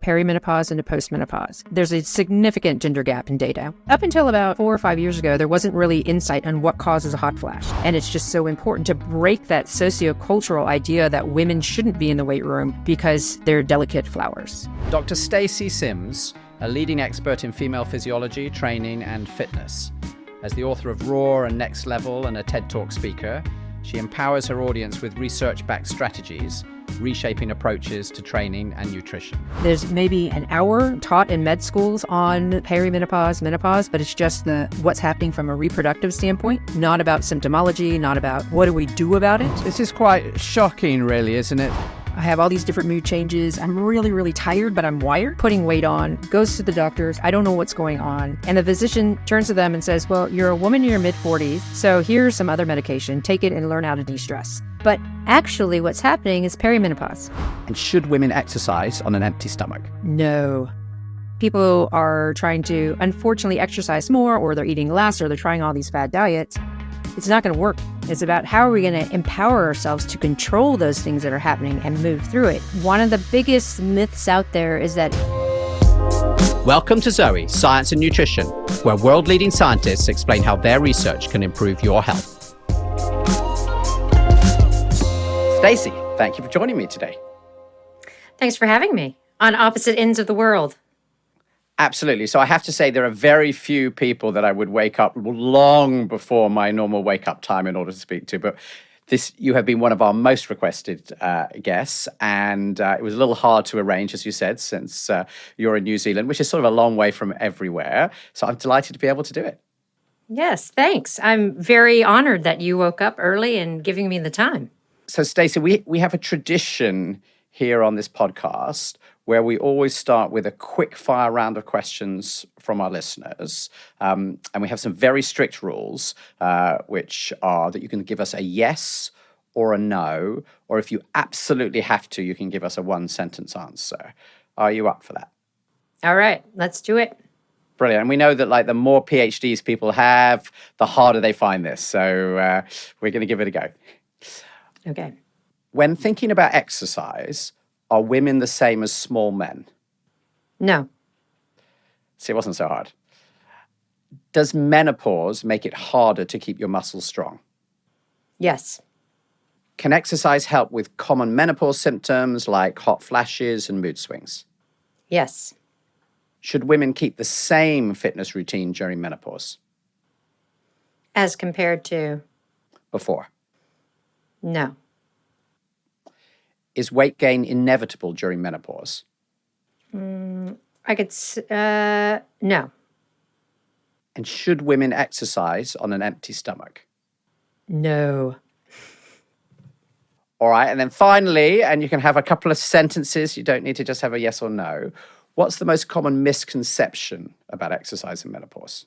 perimenopause into postmenopause. There's a significant gender gap in data. Up until about 4 or 5 years ago, there wasn't really insight on what causes a hot flash. And it's just so important to break that sociocultural idea that women shouldn't be in the weight room because they're delicate flowers. Dr. Stacy Sims, a leading expert in female physiology, training, and fitness. As the author of Raw and Next Level and a TED Talk speaker, she empowers her audience with research-backed strategies, reshaping approaches to training and nutrition. There's maybe an hour taught in med schools on perimenopause, menopause, but it's just what's happening from a reproductive standpoint, not about symptomology, not about what do we do about it. This is quite shocking, really, isn't it? I have all these different mood changes. I'm really, really tired, but I'm wired. Putting weight on, goes to the doctors. I don't know what's going on. And the physician turns to them and says, well, you're a woman in your mid-40s, so here's some other medication. Take it and learn how to de-stress. But actually what's happening is perimenopause. And should women exercise on an empty stomach? No. People are trying to, unfortunately, exercise more, or they're eating less, or they're trying all these fad diets. It's not going to work. It's about how are we going to empower ourselves to control those things that are happening and move through it. One of the biggest myths out there is that... Welcome to Zoe, Science and Nutrition, where world-leading scientists explain how their research can improve your health. Stacy, thank you for joining me today. Thanks for having me on opposite ends of the world. Absolutely. So I have to say there are very few people that I would wake up long before my normal wake-up time in order to speak to. But you have been one of our most requested guests. And it was a little hard to arrange, as you said, since you're in New Zealand, which is sort of a long way from everywhere. So I'm delighted to be able to do it. Yes, thanks. I'm very honored that you woke up early and giving me the time. So, Stacey, we have a tradition here on this podcast where we always start with a quick fire round of questions from our listeners. And we have some very strict rules, which are that you can give us a yes or a no, or if you absolutely have to, you can give us a one-sentence answer. Are you up for that? All right, let's do it. Brilliant. And we know that the more PhDs people have, the harder they find this. So we're going to give it a go. Okay. When thinking about exercise, are women the same as small men? No. See, it wasn't so hard. Does menopause make it harder to keep your muscles strong? Yes. Can exercise help with common menopause symptoms like hot flashes and mood swings? Yes. Should women keep the same fitness routine during menopause? As compared to? Before? No. Is weight gain inevitable during menopause? No. And should women exercise on an empty stomach? No. All right, and then finally, and you can have a couple of sentences, you don't need to just have a yes or no. What's the most common misconception about exercise in menopause?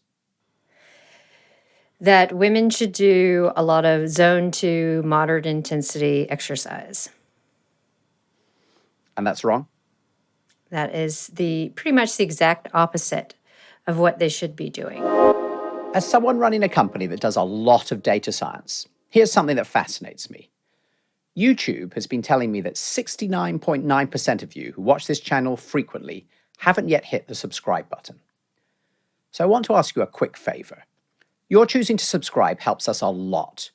That women should do a lot of zone 2 moderate intensity exercise. And that's wrong? That is pretty much the exact opposite of what they should be doing. As someone running a company that does a lot of data science, here's something that fascinates me. YouTube has been telling me that 69.9% of you who watch this channel frequently haven't yet hit the subscribe button. So I want to ask you a quick favor. Your choosing to subscribe helps us a lot.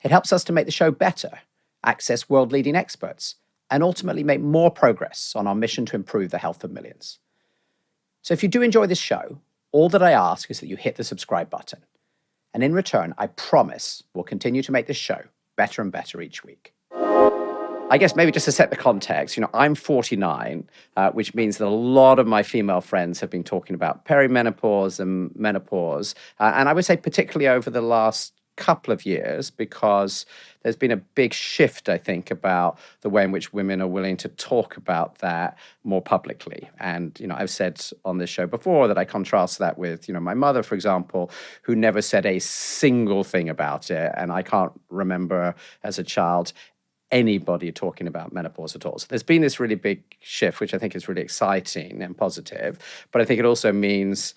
It helps us to make the show better, access world-leading experts, and ultimately make more progress on our mission to improve the health of millions. So if you do enjoy this show, all that I ask is that you hit the subscribe button. And in return, I promise we'll continue to make this show better and better each week. I guess maybe just to set the context, I'm 49, which means that a lot of my female friends have been talking about perimenopause and menopause. And I would say particularly over the last couple of years, because there's been a big shift, I think, about the way in which women are willing to talk about that more publicly. And, I've said on this show before that I contrast that with, my mother, for example, who never said a single thing about it. And I can't remember as a child anybody talking about menopause at all. So there's been this really big shift, which I think is really exciting and positive. But I think it also means,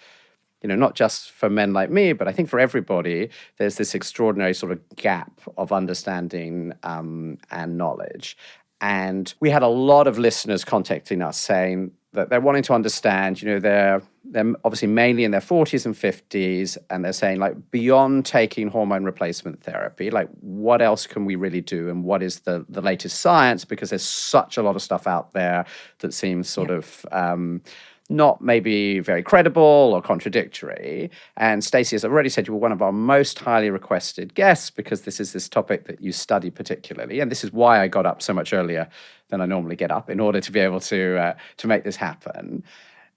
not just for men like me, but I think for everybody, there's this extraordinary sort of gap of understanding and knowledge. And we had a lot of listeners contacting us saying, that they're wanting to understand, they're obviously mainly in their 40s and 50s, and they're saying, like, beyond taking hormone replacement therapy, like, what else can we really do, and what is the latest science? Because there's such a lot of stuff out there that seems sort of not maybe very credible or contradictory. And Stacy, as I've already said, you were one of our most highly requested guests because this is this topic that you study particularly, and this is why I got up so much earlier than I normally get up in order to be able to make this happen.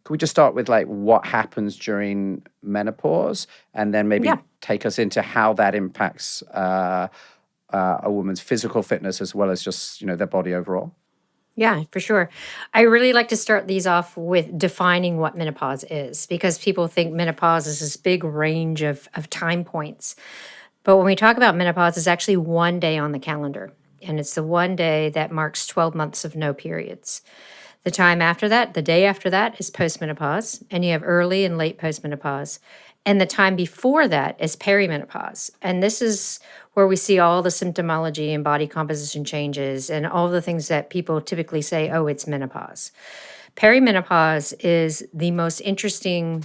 Can we just start with, like, what happens during menopause, and then maybe take us into how that impacts a woman's physical fitness as well as just their body overall? Yeah, for sure. I really like to start these off with defining what menopause is, because people think menopause is this big range of time points. But when we talk about menopause, it's actually one day on the calendar. And it's the one day that marks 12 months of no periods. The time after that, the day after that, is postmenopause. And you have early and late postmenopause. And the time before that is perimenopause. And this is where we see all the symptomology and body composition changes and all the things that people typically say, oh, it's menopause. Perimenopause is the most interesting,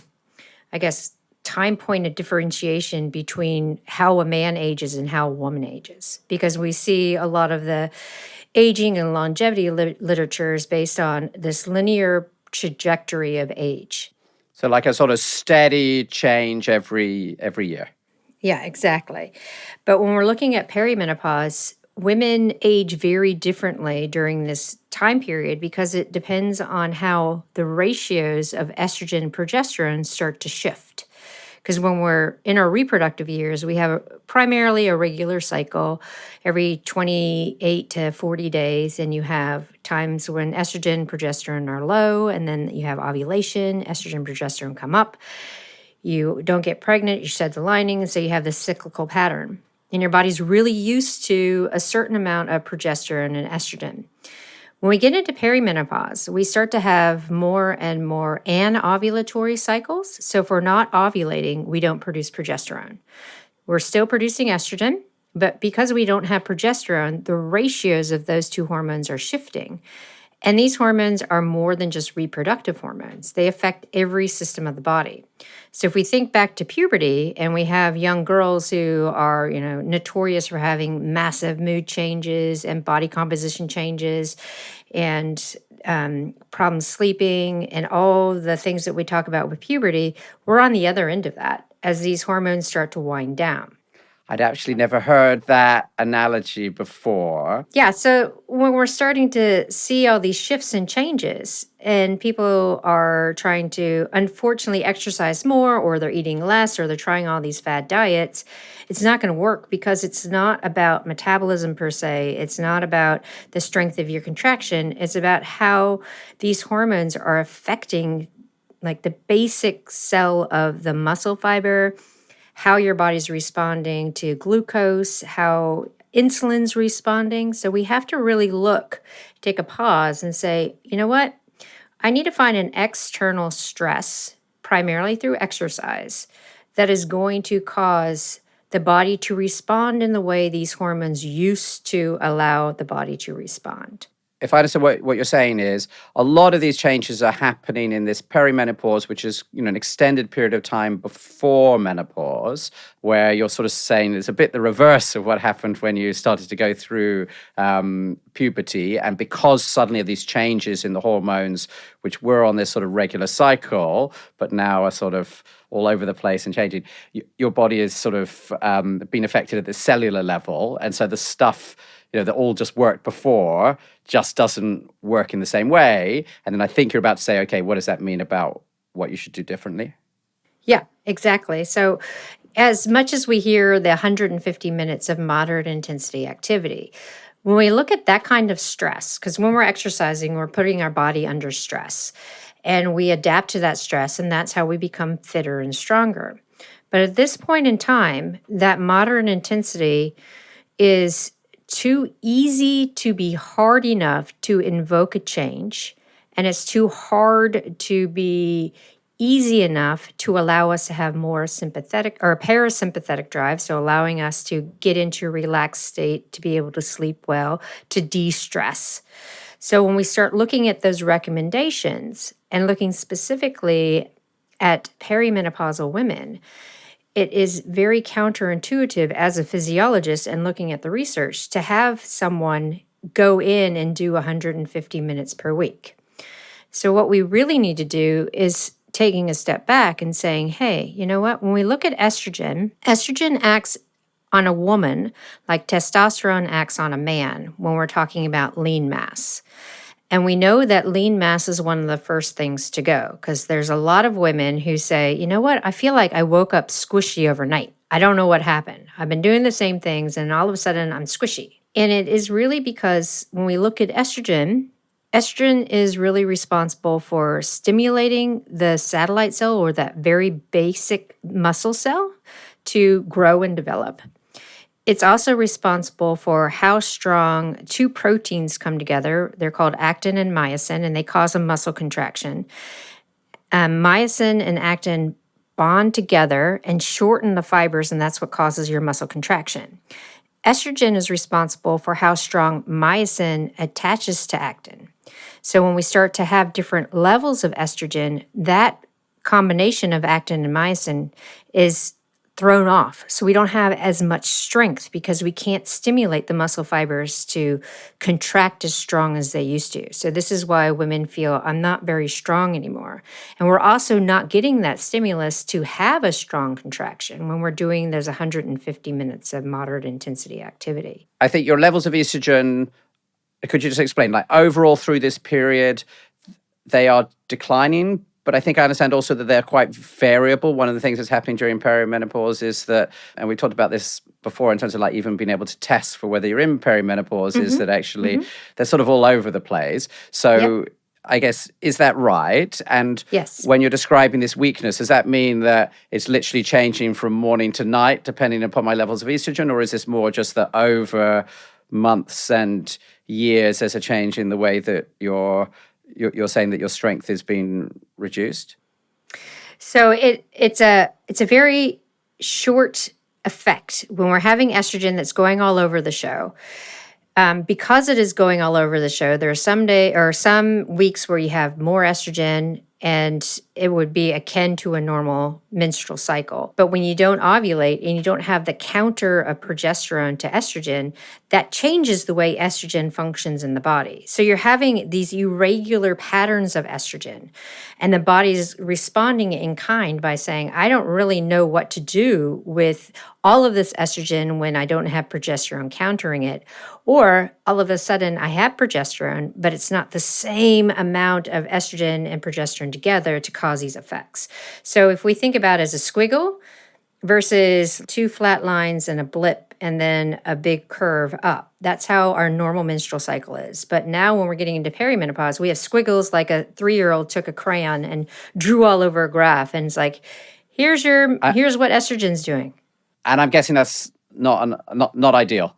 I guess, time point of differentiation between how a man ages and how a woman ages, because we see a lot of the aging and longevity literature is based on this linear trajectory of age. So like a sort of steady change every year. Yeah, exactly. But when we're looking at perimenopause, women age very differently during this time period because it depends on how the ratios of estrogen and progesterone start to shift. Because when we're in our reproductive years, we have primarily a regular cycle every 28 to 40 days. And you have times when estrogen and progesterone are low, and then you have ovulation, estrogen and progesterone come up. You don't get pregnant, you shed the lining, and so you have this cyclical pattern. And your body's really used to a certain amount of progesterone and estrogen. When we get into perimenopause, we start to have more and more anovulatory cycles. So if we're not ovulating, we don't produce progesterone. We're still producing estrogen, but because we don't have progesterone, the ratios of those two hormones are shifting. And these hormones are more than just reproductive hormones. They affect every system of the body. So if we think back to puberty, and we have young girls who are, notorious for having massive mood changes and body composition changes and problems sleeping and all the things that we talk about with puberty, we're on the other end of that as these hormones start to wind down. I'd actually never heard that analogy before. Yeah, so when we're starting to see all these shifts and changes, and people are trying to, unfortunately, exercise more, or they're eating less, or they're trying all these fad diets, it's not going to work because it's not about metabolism per se. It's not about the strength of your contraction. It's about how these hormones are affecting, like, the basic cell of the muscle fiber, how your body's responding to glucose, how insulin's responding. So we have to really take a pause and say, you know what? I need to find an external stress, primarily through exercise, that is going to cause the body to respond in the way these hormones used to allow the body to respond. If I understand what you're saying is, a lot of these changes are happening in this perimenopause, which is an extended period of time before menopause, where you're sort of saying it's a bit the reverse of what happened when you started to go through puberty. And because suddenly of these changes in the hormones, which were on this sort of regular cycle, but now are sort of all over the place and changing, your body is sort of being affected at the cellular level. And so the stuff that all just worked before just doesn't work in the same way. And then I think you're about to say, okay, what does that mean about what you should do differently? Yeah, exactly. So as much as we hear the 150 minutes of moderate intensity activity, when we look at that kind of stress, because when we're exercising, we're putting our body under stress, and we adapt to that stress, and that's how we become fitter and stronger. But at this point in time, that moderate intensity is too easy to be hard enough to invoke a change, and it's too hard to be easy enough to allow us to have more sympathetic or parasympathetic drive, so allowing us to get into a relaxed state, to be able to sleep well, to de-stress. So when we start looking at those recommendations and looking specifically at perimenopausal women, it is very counterintuitive as a physiologist and looking at the research to have someone go in and do 150 minutes per week. So what we really need to do is taking a step back and saying, hey, you know what? When we look at estrogen, estrogen acts on a woman like testosterone acts on a man when we're talking about lean mass. And we know that lean mass is one of the first things to go because there's a lot of women who say, you know what, I feel like I woke up squishy overnight. I don't know what happened. I've been doing the same things and all of a sudden I'm squishy. And it is really because when we look at estrogen, estrogen is really responsible for stimulating the satellite cell or that very basic muscle cell to grow and develop. It's also responsible for how strong two proteins come together. They're called actin and myosin, and they cause a muscle contraction. Myosin and actin bond together and shorten the fibers, and that's what causes your muscle contraction. Estrogen is responsible for how strong myosin attaches to actin. So when we start to have different levels of estrogen, that combination of actin and myosin is thrown off. So we don't have as much strength because we can't stimulate the muscle fibers to contract as strong as they used to. So this is why women feel, I'm not very strong anymore. And we're also not getting that stimulus to have a strong contraction when we're doing those 150 minutes of moderate intensity activity. I think your levels of estrogen, could you just explain, like overall through this period, they are declining, but I think I understand also that they're quite variable. One of the things that's happening during perimenopause is that, and we talked about this before in terms of like even being able to test for whether you're in perimenopause, is that actually they're sort of all over the place. So I guess, is that right? And yes, when you're describing this weakness, does that mean that it's literally changing from morning to night depending upon my levels of estrogen? Or is this more just that over months and years there's a change in the way that you're saying that your strength is being reduced? So it's a very short effect when we're having estrogen that's going all over the show. Because it is going all over the show, there are some weeks where you have more estrogen and it would be akin to a normal menstrual cycle. But when you don't ovulate and you don't have the counter of progesterone to estrogen, that changes the way estrogen functions in the body. So you're having these irregular patterns of estrogen, and the body's responding in kind by saying, I don't really know what to do with all of this estrogen when I don't have progesterone countering it. Or all of a sudden I have progesterone, but it's not the same amount of estrogen and progesterone together to cause these effects. So if we think about it as a squiggle versus two flat lines and a blip and then a big curve up, that's how our normal menstrual cycle is. But now when we're getting into perimenopause, we have squiggles like a 3-year-old took a crayon and drew all over a graph. And it's like, here's what estrogen's doing. And I'm guessing that's not ideal.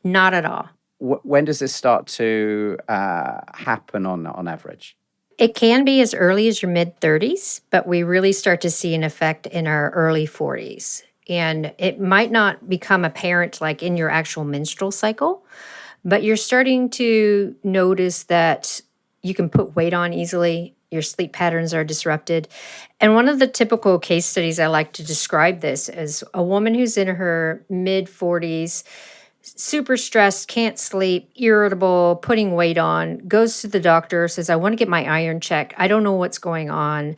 Not at all. When does this start to happen on average? It can be as early as your mid-30s, but we really start to see an effect in our early 40s. And it might not become apparent like in your actual menstrual cycle, but you're starting to notice that you can put weight on easily. Your sleep patterns are disrupted. And one of the typical case studies I like to describe this as a woman who's in her mid-40s, super stressed, can't sleep, irritable, putting weight on, goes to the doctor, says, I want to get my iron checked. I don't know what's going on.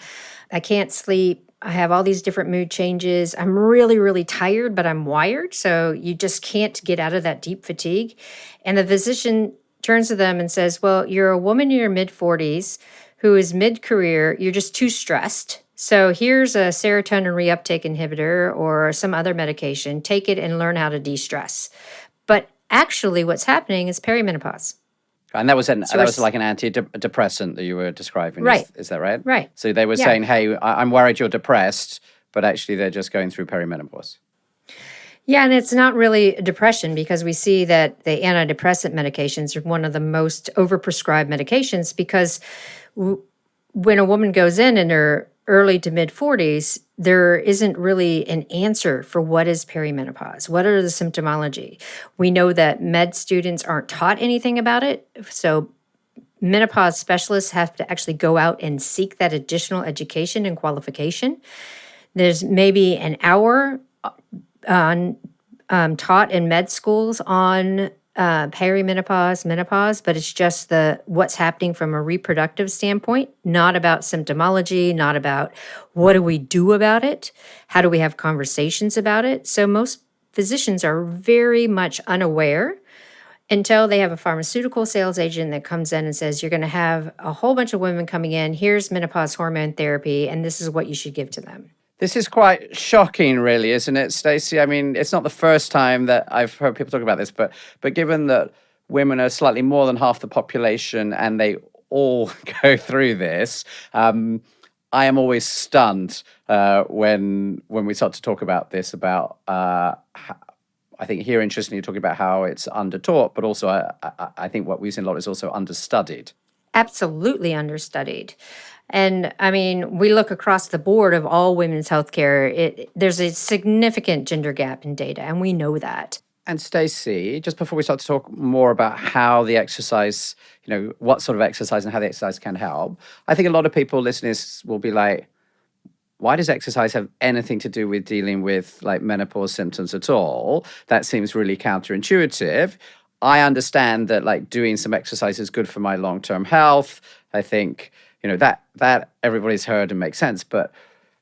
I can't sleep. I have all these different mood changes. I'm really, really tired, but I'm wired. So you just can't get out of that deep fatigue. And the physician turns to them and says, well, you're a woman in your mid-40s who is mid-career. You're just too stressed. So here's a serotonin reuptake inhibitor or some other medication. Take it and learn how to de-stress. But actually what's happening is perimenopause. And that was like an antidepressant that you were describing, right? Is that right? Right. So they were saying, hey, I'm worried you're depressed, but actually they're just going through perimenopause. Yeah, and it's not really depression because we see that the antidepressant medications are one of the most overprescribed medications because when a woman goes in her early to mid-40s, there isn't really an answer for what is perimenopause. What are the symptomology? We know that med students aren't taught anything about it. So menopause specialists have to actually go out and seek that additional education and qualification. There's maybe an hour on taught in med schools on perimenopause, menopause, but it's just what's happening from a reproductive standpoint, not about symptomology, not about what do we do about it, how do we have conversations about it. So most physicians are very much unaware until they have a pharmaceutical sales agent that comes in and says, you're going to have a whole bunch of women coming in, here's menopause hormone therapy, and this is what you should give to them. This is quite shocking, really, isn't it, Stacey? I mean, it's not the first time that I've heard people talk about this, but given that women are slightly more than half the population and they all go through this, I am always stunned when we start to talk about this, about I think here, interestingly, you're talking about how it's undertaught, but also I think what we've seen a lot is also understudied. Absolutely understudied. And I mean, we look across the board of all women's healthcare, there's a significant gender gap in data, and we know that. And Stacey, just before we start to talk more about how the exercise, what sort of exercise and how the exercise can help, I think a lot of people listening will be like, why does exercise have anything to do with dealing with like menopause symptoms at all? That seems really counterintuitive. I understand that like doing some exercise is good for my long-term health. I think, that everybody's heard and makes sense. But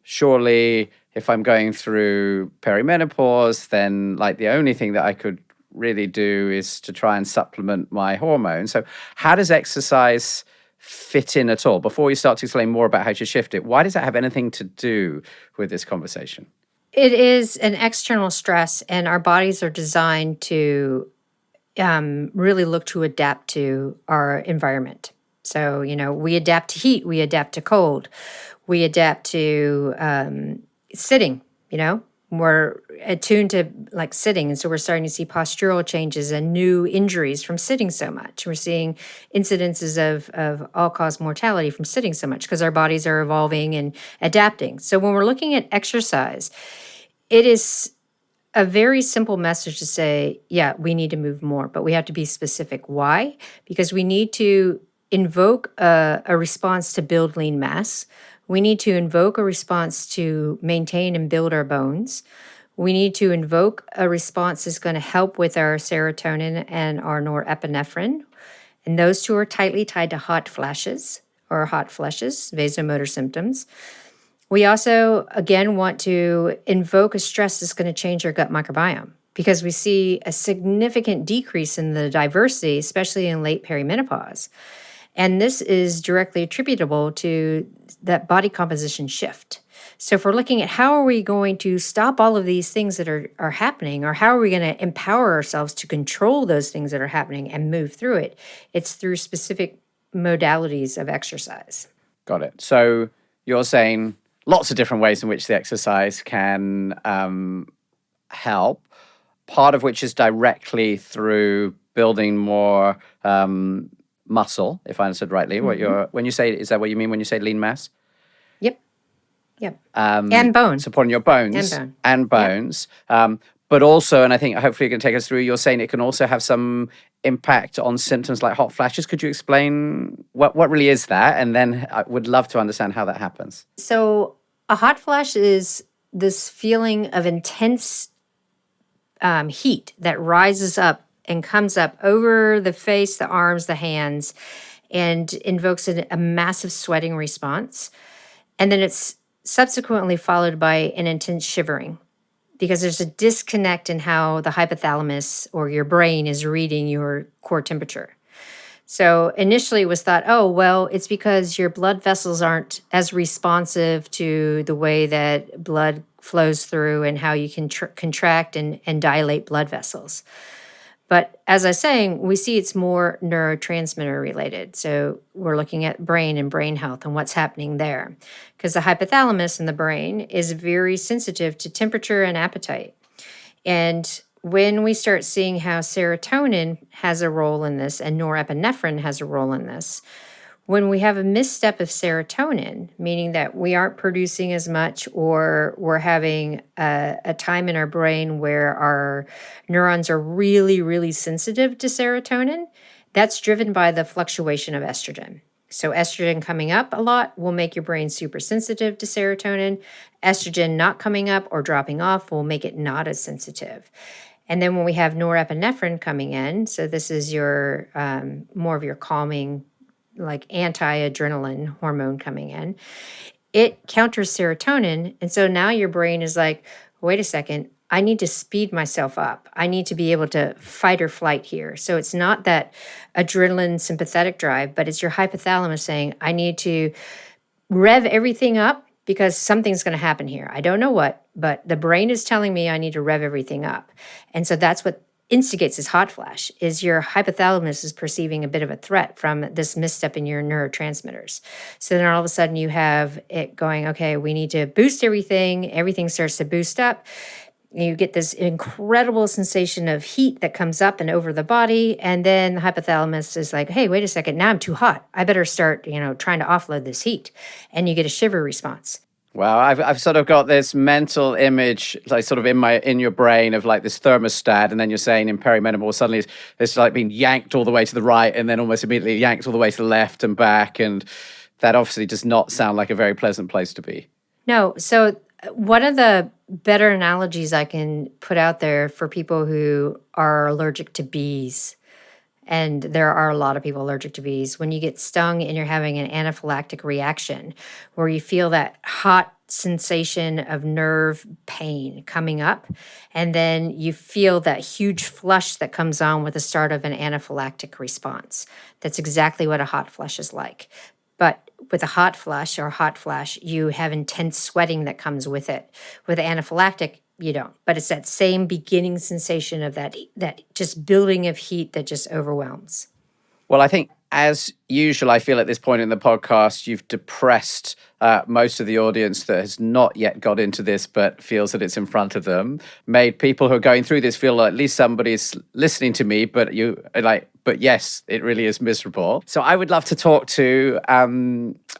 surely if I'm going through perimenopause, then like the only thing that I could really do is to try and supplement my hormones. So how does exercise fit in at all? Before we start to explain more about how to shift it, why does that have anything to do with this conversation? It is an external stress, and our bodies are designed to really look to adapt to our environment. So, we adapt to heat, we adapt to cold, we adapt to sitting, we're attuned to like sitting. And so we're starting to see postural changes and new injuries from sitting so much. We're seeing incidences of all-cause mortality from sitting so much because our bodies are evolving and adapting. So when we're looking at exercise, it is a very simple message to say, yeah, we need to move more, but we have to be specific. Why? Because we need to invoke a response to build lean mass. We need to invoke a response to maintain and build our bones. We need to invoke a response that's going to help with our serotonin and our norepinephrine. And those two are tightly tied to hot flashes or hot flushes, vasomotor symptoms. We also, again, want to invoke a stress that's going to change our gut microbiome because we see a significant decrease in the diversity, especially in late perimenopause. And this is directly attributable to that body composition shift. So if we're looking at how are we going to stop all of these things that are happening, or how are we going to empower ourselves to control those things that are happening and move through it, it's through specific modalities of exercise. Got it. So you're saying lots of different ways in which the exercise can help, part of which is directly through building more muscle, if I understood rightly. Mm-hmm. When you say, is that what you mean when you say lean mass? Yep. And bone. Supporting your bones. And bones. Yep. But also, and I think hopefully you can take us through, you're saying it can also have some impact on symptoms like hot flashes. Could you explain what really is that? And then I would love to understand how that happens. So a hot flash is this feeling of intense heat that rises up and comes up over the face, the arms, the hands, and invokes a massive sweating response. And then it's subsequently followed by an intense shivering because there's a disconnect in how the hypothalamus or your brain is reading your core temperature. So initially it was thought, oh, well, it's because your blood vessels aren't as responsive to the way that blood flows through and how you can contract and dilate blood vessels. But as I was saying, we see it's more neurotransmitter related. So we're looking at brain and brain health and what's happening there. Because the hypothalamus in the brain is very sensitive to temperature and appetite. And when we start seeing how serotonin has a role in this and norepinephrine has a role in this, when we have a misstep of serotonin, meaning that we aren't producing as much or we're having a time in our brain where our neurons are really, really sensitive to serotonin, That's driven by the fluctuation of estrogen. So estrogen coming up a lot will make your brain super sensitive to serotonin. Estrogen not coming up or dropping off will make it not as sensitive. And then when we have norepinephrine coming in, so this is your more of your calming, like anti-adrenaline hormone coming in, it counters serotonin. And so now your brain is like, wait a second, I need to speed myself up. I need to be able to fight or flight here. So it's not that adrenaline sympathetic drive, but it's your hypothalamus saying, I need to rev everything up because something's going to happen here. I don't know what, but the brain is telling me I need to rev everything up. And so that's what instigates this hot flash, is your hypothalamus is perceiving a bit of a threat from this misstep in your neurotransmitters. So then all of a sudden you have it going, okay, we need to boost everything. Everything starts to boost up. You get this incredible sensation of heat that comes up and over the body. And then the hypothalamus is like, hey, wait a second, now I'm too hot. I better start, trying to offload this heat. And you get a shiver response. Wow, I've sort of got this mental image, like sort of in your brain of like this thermostat, and then you're saying in perimenopause suddenly it's like being yanked all the way to the right, and then almost immediately yanked all the way to the left and back, and that obviously does not sound like a very pleasant place to be. No, so one of the better analogies I can put out there for people who are allergic to bees, and there are a lot of people allergic to bees, when you get stung and you're having an anaphylactic reaction where you feel that hot sensation of nerve pain coming up, and then you feel that huge flush that comes on with the start of an anaphylactic response. That's exactly what a hot flush is like. But with a hot flush or hot flash, you have intense sweating that comes with it. With anaphylactic, you don't. But it's that same beginning sensation of that just building of heat that just overwhelms. Well, I think as usual, I feel at this point in the podcast, you've depressed most of the audience that has not yet got into this but feels that it's in front of them. Made people who are going through this feel like at least somebody's listening to me, but but yes, it really is miserable. So I would love to talk to,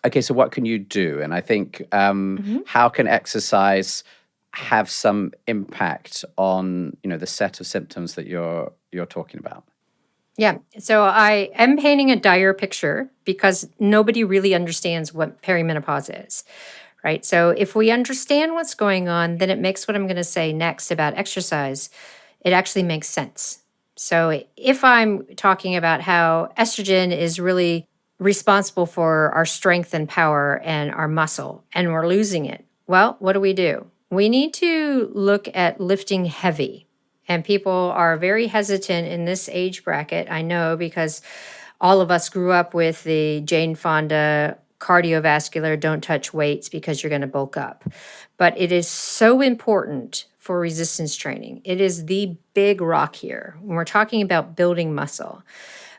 okay, so what can you do? And I think how can exercise have some impact on, the set of symptoms that you're talking about? Yeah. So I am painting a dire picture because nobody really understands what perimenopause is, right? So if we understand what's going on, then it makes what I'm going to say next about exercise, it actually makes sense. So if I'm talking about how estrogen is really responsible for our strength and power and our muscle, and we're losing it, well, what do? We need to look at lifting heavy. And people are very hesitant in this age bracket, I know, because all of us grew up with the Jane Fonda cardiovascular, don't touch weights because you're going to bulk up. But it is so important for resistance training. It is the big rock here when we're talking about building muscle.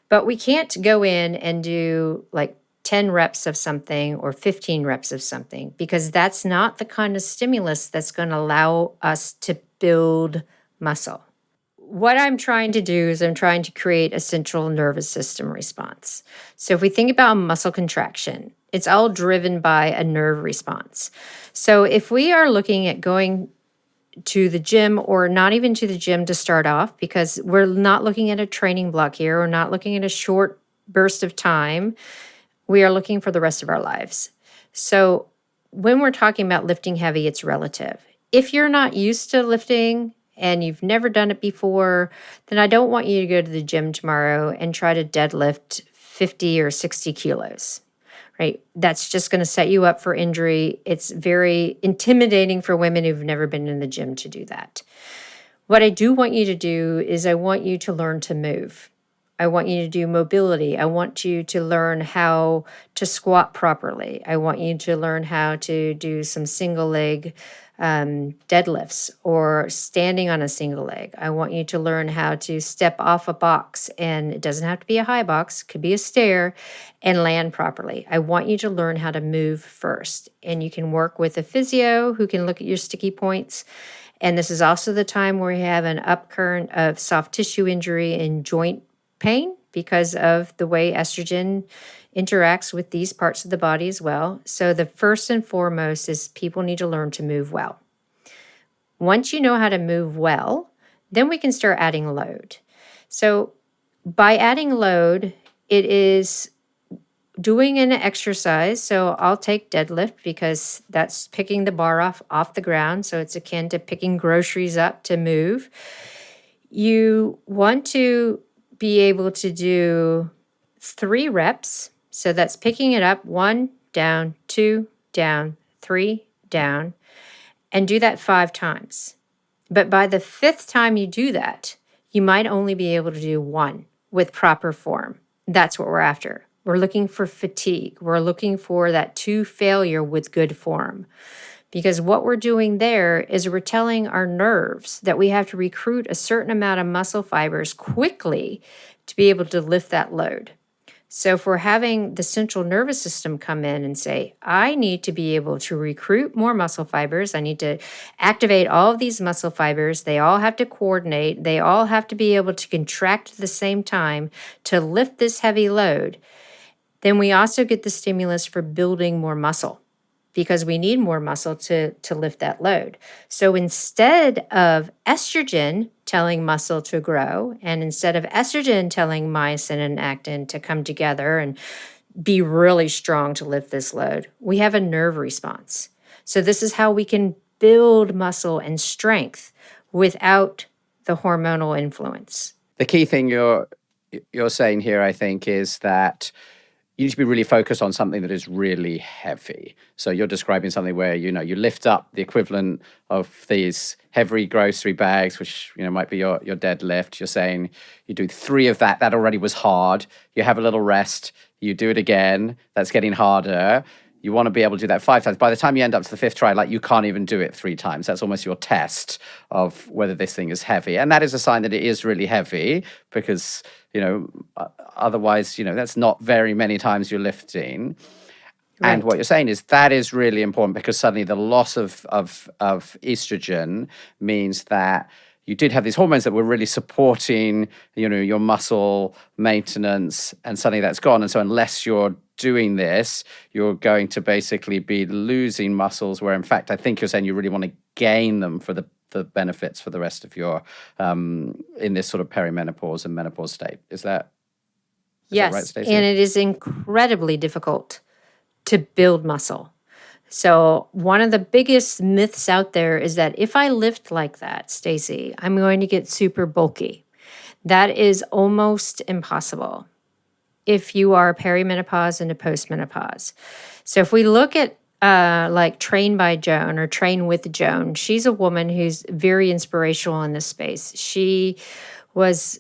But we can't go in and do like 10 reps of something or 15 reps of something, because that's not the kind of stimulus that's going to allow us to build muscle. What I'm trying to do is I'm trying to create a central nervous system response. So if we think about muscle contraction, it's all driven by a nerve response. So if we are looking at going to the gym, or not even to the gym to start off, because we're not looking at a training block here, we're not looking at a short burst of time, we are looking for the rest of our lives. So when we're talking about lifting heavy, it's relative. If you're not used to lifting and you've never done it before, then I don't want you to go to the gym tomorrow and try to deadlift 50 or 60 kilos, right? That's just going to set you up for injury. It's very intimidating for women who've never been in the gym to do that. What I do want you to do is I want you to learn to move. I want you to do mobility. I want you to learn how to squat properly. I want you to learn how to do some single leg deadlifts or standing on a single leg. I want you to learn how to step off a box, and it doesn't have to be a high box, it could be a stair, and land properly. I want you to learn how to move first. And you can work with a physio who can look at your sticky points. And this is also the time where you have an upcurrent of soft tissue injury and joint pain because of the way estrogen interacts with these parts of the body as well. So the first and foremost is people need to learn to move well. Once you know how to move well, then we can start adding load. So by adding load, it is doing an exercise. So I'll take deadlift because that's picking the bar off the ground. So it's akin to picking groceries up to move. You want to be able to do 3 reps. So that's picking it up, 1 down, 2 down, 3 down, and do that 5 times. But by the 5th time you do that, you might only be able to do 1 with proper form. That's what we're after. We're looking for fatigue. We're looking for that 2 failure with good form. Because what we're doing there is we're telling our nerves that we have to recruit a certain amount of muscle fibers quickly to be able to lift that load. So if we're having the central nervous system come in and say, I need to be able to recruit more muscle fibers, I need to activate all of these muscle fibers, they all have to coordinate, they all have to be able to contract at the same time to lift this heavy load, then we also get the stimulus for building more muscle because we need more muscle to lift that load. So instead of estrogen telling muscle to grow, and instead of estrogen telling myosin and actin to come together and be really strong to lift this load, we have a nerve response. So this is how we can build muscle and strength without the hormonal influence. The key thing you're saying here, I think, is that you need to be really focused on something that is really heavy. So you're describing something where, you lift up the equivalent of these heavy grocery bags, which, might be your deadlift. You're saying you do 3 of that. That already was hard. You have a little rest. You do it again. That's getting harder. You want to be able to do that 5 times. By the time you end up to the 5th try, you can't even do it 3 times. That's almost your test of whether this thing is heavy. And that is a sign that it is really heavy because, otherwise, that's not very many times you're lifting. Right. And what you're saying is that is really important because suddenly the loss of estrogen means that you did have these hormones that were really supporting, your muscle maintenance, and suddenly that's gone. And so unless you're doing this, you're going to basically be losing muscles where, in fact, I think you're saying you really want to gain them for the benefits for the rest of your, in this sort of perimenopause and menopause state. Is that right, Stacey? And it is incredibly difficult to build muscle. So one of the biggest myths out there is that if I lift like that, Stacy, I'm going to get super bulky. That is almost impossible if you are perimenopause into postmenopause. So if we look at like Train by Joan or Train with Joan, she's a woman who's very inspirational in this space. She was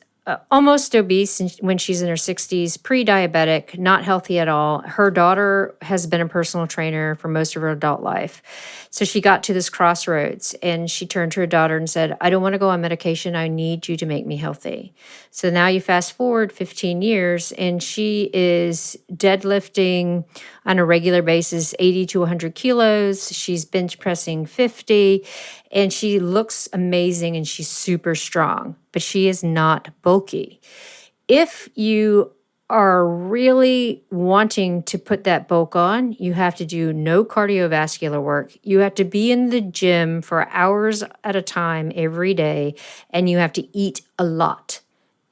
almost obese when she's in her 60s, pre-diabetic, not healthy at all. Her daughter has been a personal trainer for most of her adult life. So she got to this crossroads and she turned to her daughter and said, I don't want to go on medication. I need you to make me healthy. So now you fast forward 15 years and she is deadlifting on a regular basis, 80 to 100 kilos. She's bench pressing 50 and she looks amazing and she's super strong, but she is not bulky. If you are really wanting to put that bulk on, you have to do no cardiovascular work. You have to be in the gym for hours at a time every day, and you have to eat a lot.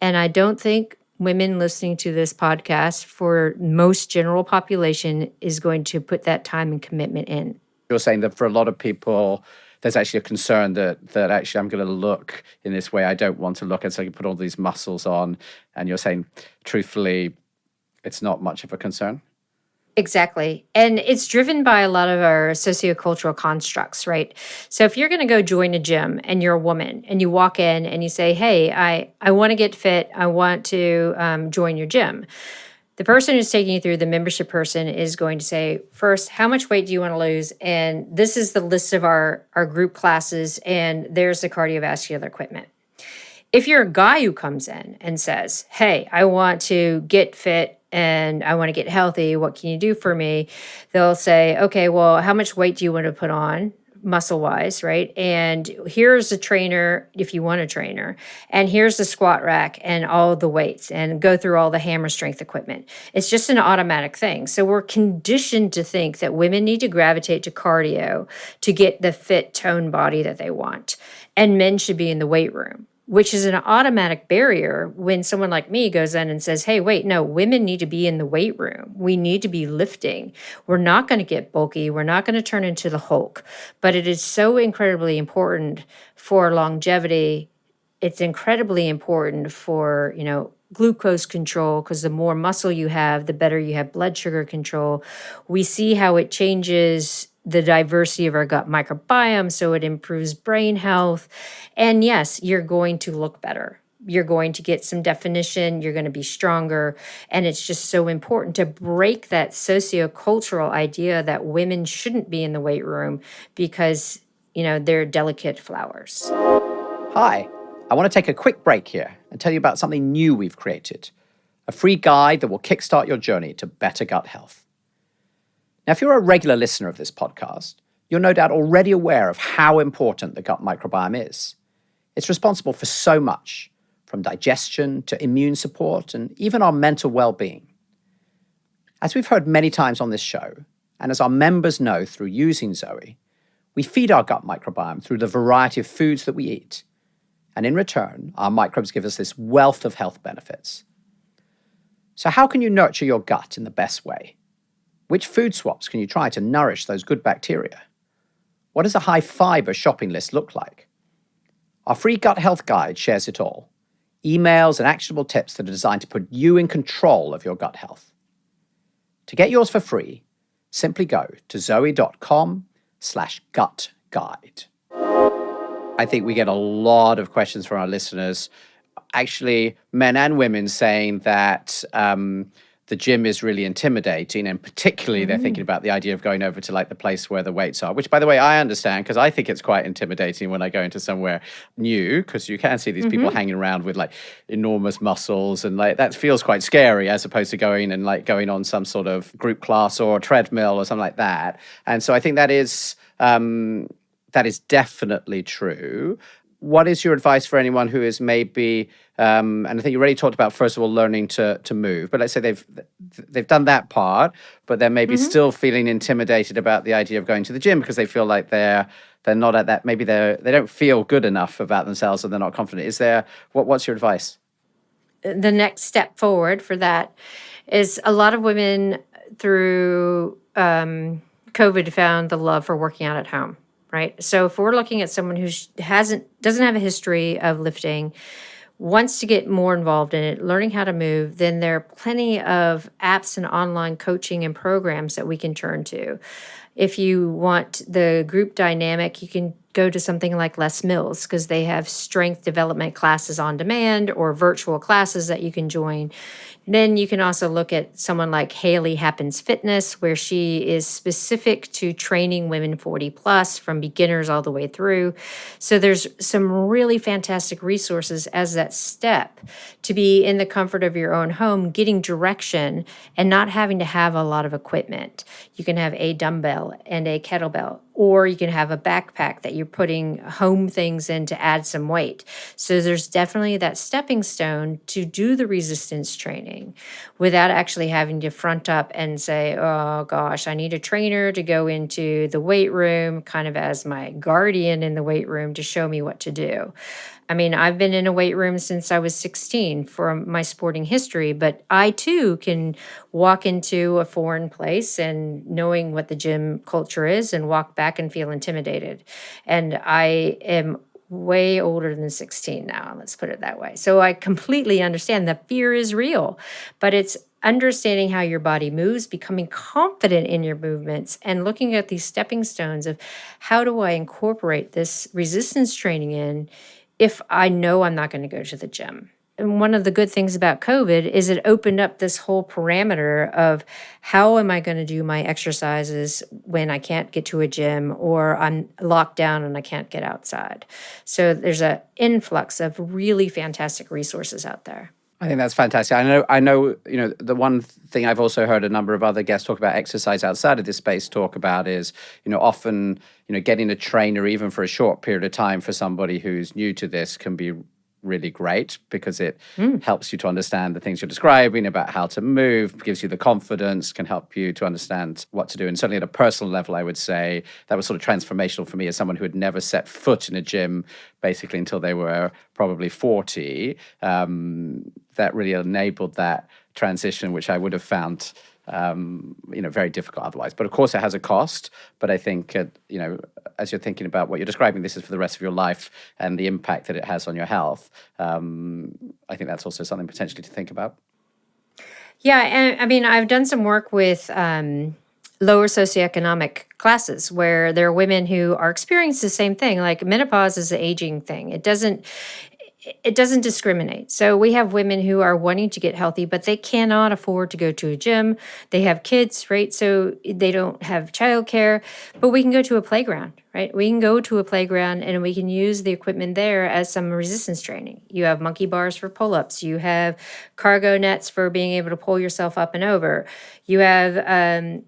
And I don't think women listening to this podcast for most general population is going to put that time and commitment in. You're saying that for a lot of people, there's actually a concern that actually I'm going to look in this way I don't want to look, and so I can put all these muscles on. And you're saying, truthfully, it's not much of a concern? Exactly. And it's driven by a lot of our sociocultural constructs, right? So if you're going to go join a gym and you're a woman and you walk in and you say, hey, I want to get fit, I want to join your gym. The person who's taking you through, the membership person, is going to say, first, how much weight do you want to lose? And this is the list of our group classes, and there's the cardiovascular equipment. If you're a guy who comes in and says, hey, I want to get fit and I want to get healthy, what can you do for me? They'll say, okay, well, how much weight do you want to put on? Muscle-wise, right? And here's a trainer if you want a trainer. And here's the squat rack and all the weights, and go through all the hammer strength equipment. It's just an automatic thing. So we're conditioned to think that women need to gravitate to cardio to get the fit toned body that they want. And men should be in the weight room. which is an automatic barrier when someone like me goes in and says, hey, wait, no, women need to be in the weight room. We need to be lifting. We're not going to get bulky. We're not going to turn into the Hulk. But it is so incredibly important for longevity. It's incredibly important for, glucose control, because the more muscle you have, the better you have blood sugar control. We see how it changes the diversity of our gut microbiome, so it improves brain health. And yes, you're going to look better. You're going to get some definition. You're going to be stronger. And it's just so important to break that sociocultural idea that women shouldn't be in the weight room because, they're delicate flowers. Hi, I want to take a quick break here and tell you about something new we've created, a free guide that will kickstart your journey to better gut health. Now, if you're a regular listener of this podcast, you're no doubt already aware of how important the gut microbiome is. It's responsible for so much, from digestion to immune support and even our mental well-being. As we've heard many times on this show, and as our members know through using Zoe, we feed our gut microbiome through the variety of foods that we eat. And in return, our microbes give us this wealth of health benefits. So how can you nurture your gut in the best way? Which food swaps can you try to nourish those good bacteria? What does a high-fiber shopping list look like? Our free gut health guide shares it all. Emails and actionable tips that are designed to put you in control of your gut health. To get yours for free, simply go to zoe.com/gut-guide. I think we get a lot of questions from our listeners, actually men and women, saying that the gym is really intimidating, and particularly they're thinking about the idea of going over to like the place where the weights are, which, by the way, I understand, because I think it's quite intimidating when I go into somewhere new, because you can see these people hanging around with like enormous muscles, and like that feels quite scary as opposed to going on some sort of group class or treadmill or something like that. And so I think that is definitely true. What is your advice for anyone who is maybe, and I think you already talked about, first of all, learning to move, but let's say they've done that part, but they're maybe still feeling intimidated about the idea of going to the gym because they feel like they're not at that, maybe they don't feel good enough about themselves and they're not confident. What's your advice? The next step forward for that is a lot of women through COVID found the love for working out at home. Right. So if we're looking at someone who doesn't have a history of lifting, wants to get more involved in it, learning how to move, then there are plenty of apps and online coaching and programs that we can turn to. If you want the group dynamic, you can go to something like Les Mills, because they have strength development classes on demand or virtual classes that you can join. Then you can also look at someone like Haley Happens Fitness, where she is specific to training women 40 plus from beginners all the way through. So there's some really fantastic resources as that step to be in the comfort of your own home, getting direction and not having to have a lot of equipment. You can have a dumbbell and a kettlebell, or you can have a backpack that you're putting home things in to add some weight. So there's definitely that stepping stone to do the resistance training without actually having to front up and say, oh gosh, I need a trainer to go into the weight room kind of as my guardian in the weight room to show me what to do. I mean, I've been in a weight room since I was 16 for my sporting history, but I too can walk into a foreign place and knowing what the gym culture is and walk back and feel intimidated. And I am way older than 16 now, let's put it that way. So I completely understand that fear is real, but it's understanding how your body moves, becoming confident in your movements, and looking at these stepping stones of how do I incorporate this resistance training in if I know I'm not going to go to the gym. And one of the good things about COVID is it opened up this whole parameter of how am I going to do my exercises when I can't get to a gym or I'm locked down and I can't get outside. So there's an influx of really fantastic resources out there. I think that's fantastic. I know, the one thing I've also heard a number of other guests talk about exercise outside of this space talk about is, often, getting a trainer even for a short period of time for somebody who's new to this can be really great because it helps you to understand the things you're describing about how to move, gives you the confidence, can help you to understand what to do. And certainly at a personal level, I would say that was sort of transformational for me as someone who had never set foot in a gym basically until they were probably 40. That really enabled that transition, which I would have found very difficult otherwise. But of course, it has a cost. But I think, as you're thinking about what you're describing, this is for the rest of your life and the impact that it has on your health. I think that's also something potentially to think about. Yeah, and I mean, I've done some work with lower socioeconomic classes where there are women who are experiencing the same thing. Like menopause is an aging thing. It doesn't discriminate. So we have women who are wanting to get healthy, but they cannot afford to go to a gym. They have kids, right? So they don't have childcare, but we can go to a playground, right? We can go to a playground and we can use the equipment there as some resistance training. You have monkey bars for pull-ups. You have cargo nets for being able to pull yourself up and over. You have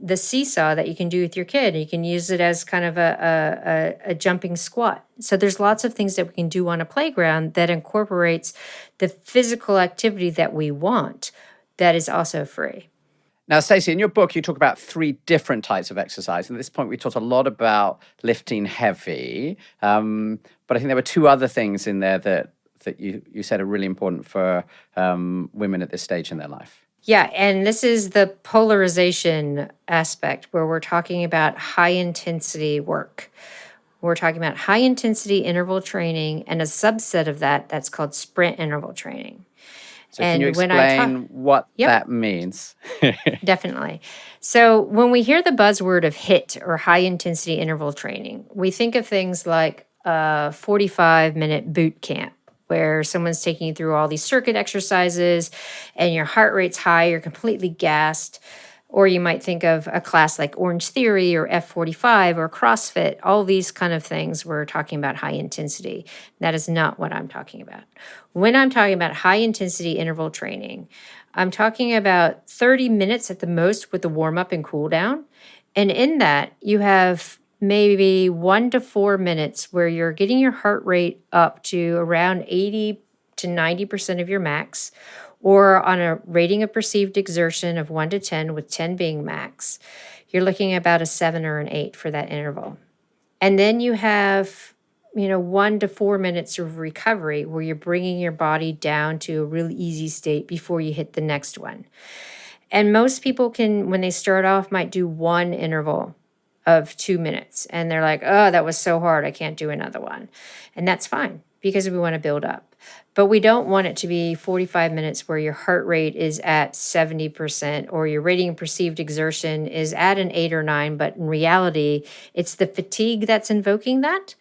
the seesaw that you can do with your kid. You can use it as kind of a jumping squat. So there's lots of things that we can do on a playground that incorporates the physical activity that we want that is also free. Now, Stacey, in your book, you talk about 3 different types of exercise. And at this point, we talked a lot about lifting heavy. But I think there were 2 other things in there that you said are really important for women at this stage in their life. Yeah, and this is the polarization aspect where we're talking about high intensity work. We're talking about high intensity interval training and a subset of that's called sprint interval training. So can you explain what that means? Definitely. So when we hear the buzzword of HIIT or high intensity interval training, we think of things like a 45-minute boot camp where someone's taking you through all these circuit exercises and your heart rate's high, you're completely gassed. Or you might think of a class like Orange Theory or F45 or CrossFit, all these kind of things. We're talking about high intensity. That is not what I'm talking about. When I'm talking about high intensity interval training, I'm talking about 30 minutes at the most with the warm up and cool down. And in that, you have maybe 1 to 4 minutes where you're getting your heart rate up to around 80 to 90% of your max, or on a rating of perceived exertion of 1 to 10, with 10 being max, you're looking at about a 7 or an 8 for that interval. And then you have, 1 to 4 minutes of recovery where you're bringing your body down to a really easy state before you hit the next one. And most people can, when they start off, might do one interval of 2 minutes. And they're like, oh, that was so hard, I can't do another one. And that's fine because we want to build up. But we don't want it to be 45 minutes where your heart rate is at 70% or your rating of perceived exertion is at an 8 or 9. But in reality, it's the fatigue that's invoking that,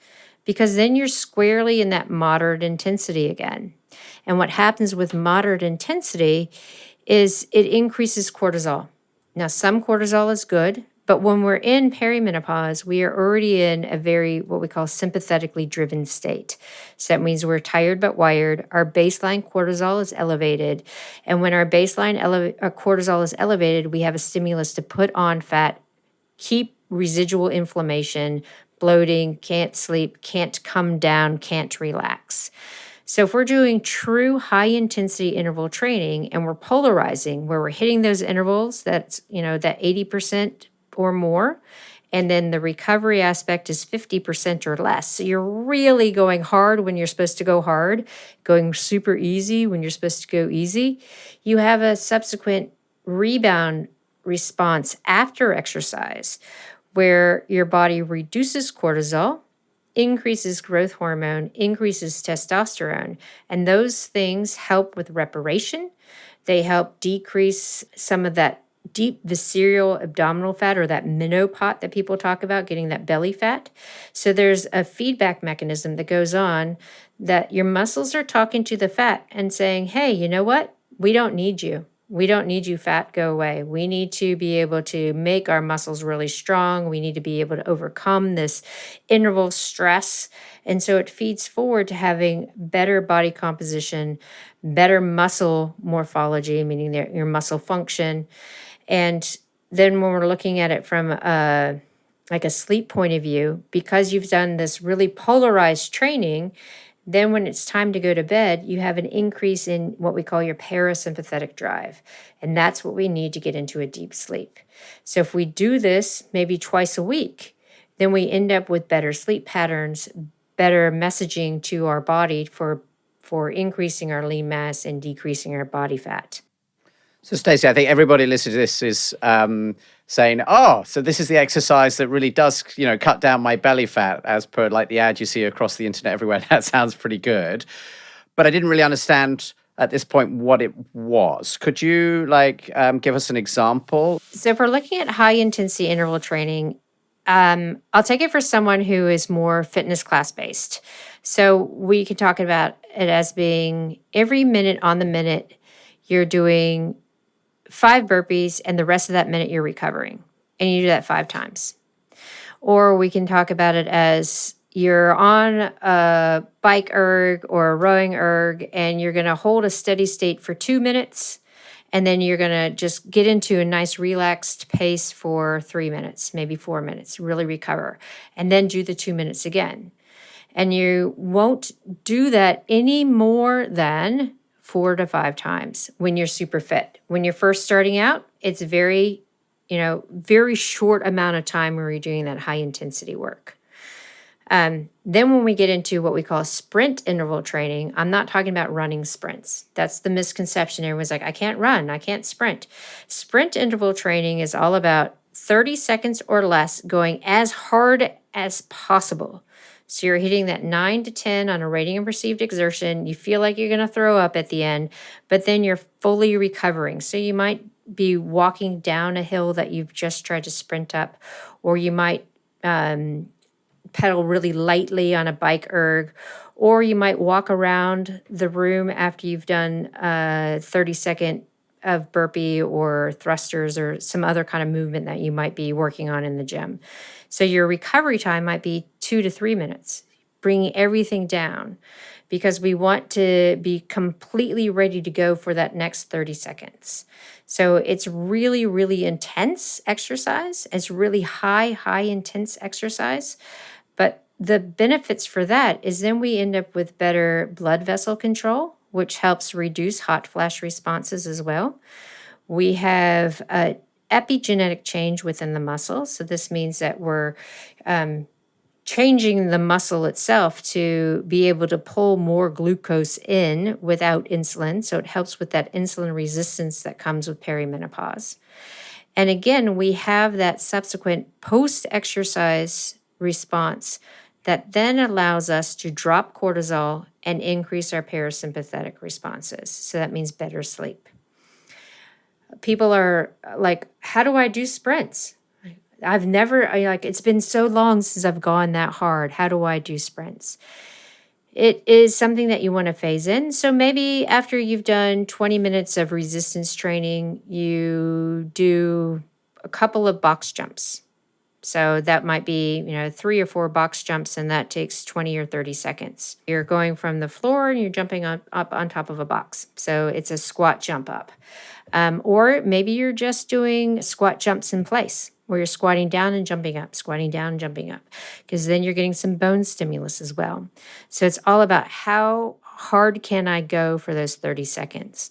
because then you're squarely in that moderate intensity again. And what happens with moderate intensity is it increases cortisol. Now, some cortisol is good, but when we're in perimenopause, we are already in a very, what we call sympathetically driven state. So that means we're tired but wired. Our baseline cortisol is elevated. And when our baseline cortisol is elevated, we have a stimulus to put on fat, keep residual inflammation, bloating, can't sleep, can't come down, can't relax. So if we're doing true high intensity interval training and we're polarizing where we're hitting those intervals, that's, that 80% or more, and then the recovery aspect is 50% or less. So you're really going hard when you're supposed to go hard, going super easy when you're supposed to go easy. You have a subsequent rebound response after exercise where your body reduces cortisol, increases growth hormone, increases testosterone, and those things help with reparation. They help decrease some of that deep visceral abdominal fat, or that minnow pot that people talk about, getting that belly fat. So there's a feedback mechanism that goes on that your muscles are talking to the fat and saying, hey, you know what? We don't need you. We don't need you, fat, go away. We need to be able to make our muscles really strong. We need to be able to overcome this interval stress. And so it feeds forward to having better body composition, better muscle morphology, meaning your muscle function. And then when we're looking at it from like a sleep point of view, because you've done this really polarized training, Then when it's time to go to bed, you have an increase in what we call your parasympathetic drive. And that's what we need to get into a deep sleep. So if we do this maybe twice a week, then we end up with better sleep patterns, better messaging to our body for increasing our lean mass and decreasing our body fat. So, Stacey, I think everybody listening to this is saying, "Oh, so this is the exercise that really does, cut down my belly fat," as per like the ad you see across the internet everywhere. That sounds pretty good, but I didn't really understand at this point what it was. Could you give us an example? So if we're looking at high intensity interval training, I'll take it for someone who is more fitness class based. So we can talk about it as being every minute on the minute, you're doing 5 burpees and the rest of that minute you're recovering. And you do that 5 times. Or we can talk about it as you're on a bike erg or a rowing erg and you're going to hold a steady state for 2 minutes. And then you're going to just get into a nice relaxed pace for 3 minutes, maybe 4 minutes, really recover. And then do the 2 minutes again. And you won't do that any more than 4 to 5 times when you're super fit. When you're first starting out, it's very short amount of time where you're doing that high intensity work. Then when we get into what we call sprint interval training, I'm not talking about running sprints. That's the misconception. Everyone's like, I can't run, I can't sprint. Sprint interval training is all about 30 seconds or less going as hard as possible. So you're hitting that 9 to 10 on a rating of perceived exertion. You feel like you're going to throw up at the end, but then you're fully recovering. So you might be walking down a hill that you've just tried to sprint up, or you might pedal really lightly on a bike erg, or you might walk around the room after you've done a 30-second of burpee or thrusters or some other kind of movement that you might be working on in the gym. So your recovery time might be 2 to 3 minutes, bringing everything down because we want to be completely ready to go for that next 30 seconds. So it's really, really intense exercise. It's really high intense exercise. But the benefits for that is then we end up with better blood vessel control, which helps reduce hot flash responses as well. We have an epigenetic change within the muscle. So this means that we're changing the muscle itself to be able to pull more glucose in without insulin. So it helps with that insulin resistance that comes with perimenopause. And again, we have that subsequent post-exercise response that then allows us to drop cortisol and increase our parasympathetic responses. So that means better sleep. People are like, how do I do sprints? It's been so long since I've gone that hard. How do I do sprints? It is something that you want to phase in. So maybe after you've done 20 minutes of resistance training, you do a couple of box jumps. So that might be, 3 or 4 box jumps, and that takes 20 or 30 seconds. You're going from the floor and you're jumping up on top of a box. So it's a squat jump up. Or maybe you're just doing squat jumps in place where you're squatting down and jumping up, squatting down and jumping up, because then you're getting some bone stimulus as well. So it's all about how hard can I go for those 30 seconds.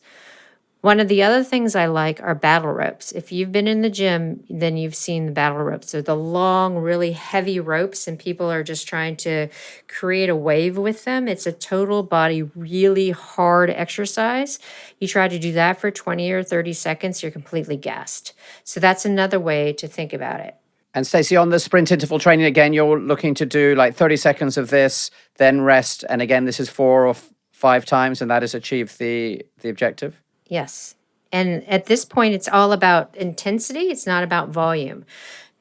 One of the other things I like are battle ropes. If you've been in the gym, then you've seen the battle ropes. They're the long, really heavy ropes, and people are just trying to create a wave with them. It's a total body, really hard exercise. You try to do that for 20 or 30 seconds, you're completely gassed. So that's another way to think about it. And Stacey, on the sprint interval training, again, you're looking to do 30 seconds of this, then rest. And again, this is 4 or 5 times, and that has achieved the objective? Yes. And at this point, it's all about intensity. It's not about volume.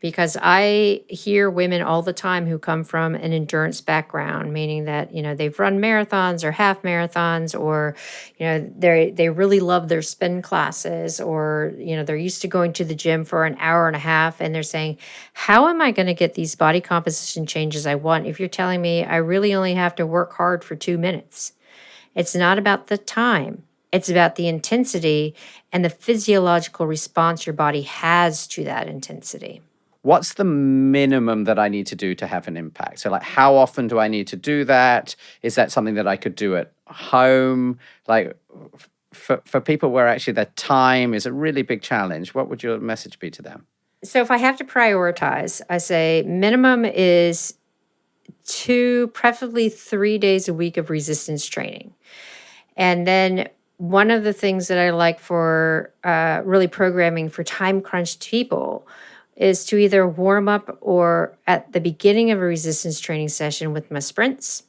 Because I hear women all the time who come from an endurance background, meaning that, they've run marathons or half marathons, or, they really love their spin classes, or, they're used to going to the gym for an hour and a half, and they're saying, how am I going to get these body composition changes I want if you're telling me I really only have to work hard for 2 minutes? It's not about the time. It's about the intensity and the physiological response your body has to that intensity. what's the minimum that I need to do to have an impact? So like, how often do I need to do that? Is that something that I could do at home? Like for people where actually their time is a really big challenge, what would your message be to them? So if I have to prioritize, I say minimum is 2, preferably 3 days a week of resistance training. And then one of the things that I like for really programming for time crunched people is to either warm up or at the beginning of a resistance training session with my sprints,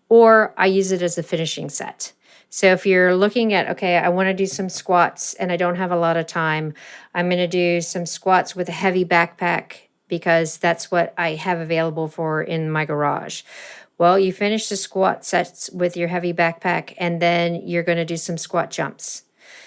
or I use it as a finishing set. So if you're looking at, okay, I want to do some squats and I don't have a lot of time, I'm going to do some squats with a heavy backpack because that's what I have available for in my garage. Well, you finish the squat sets with your heavy backpack and then you're going to do some squat jumps.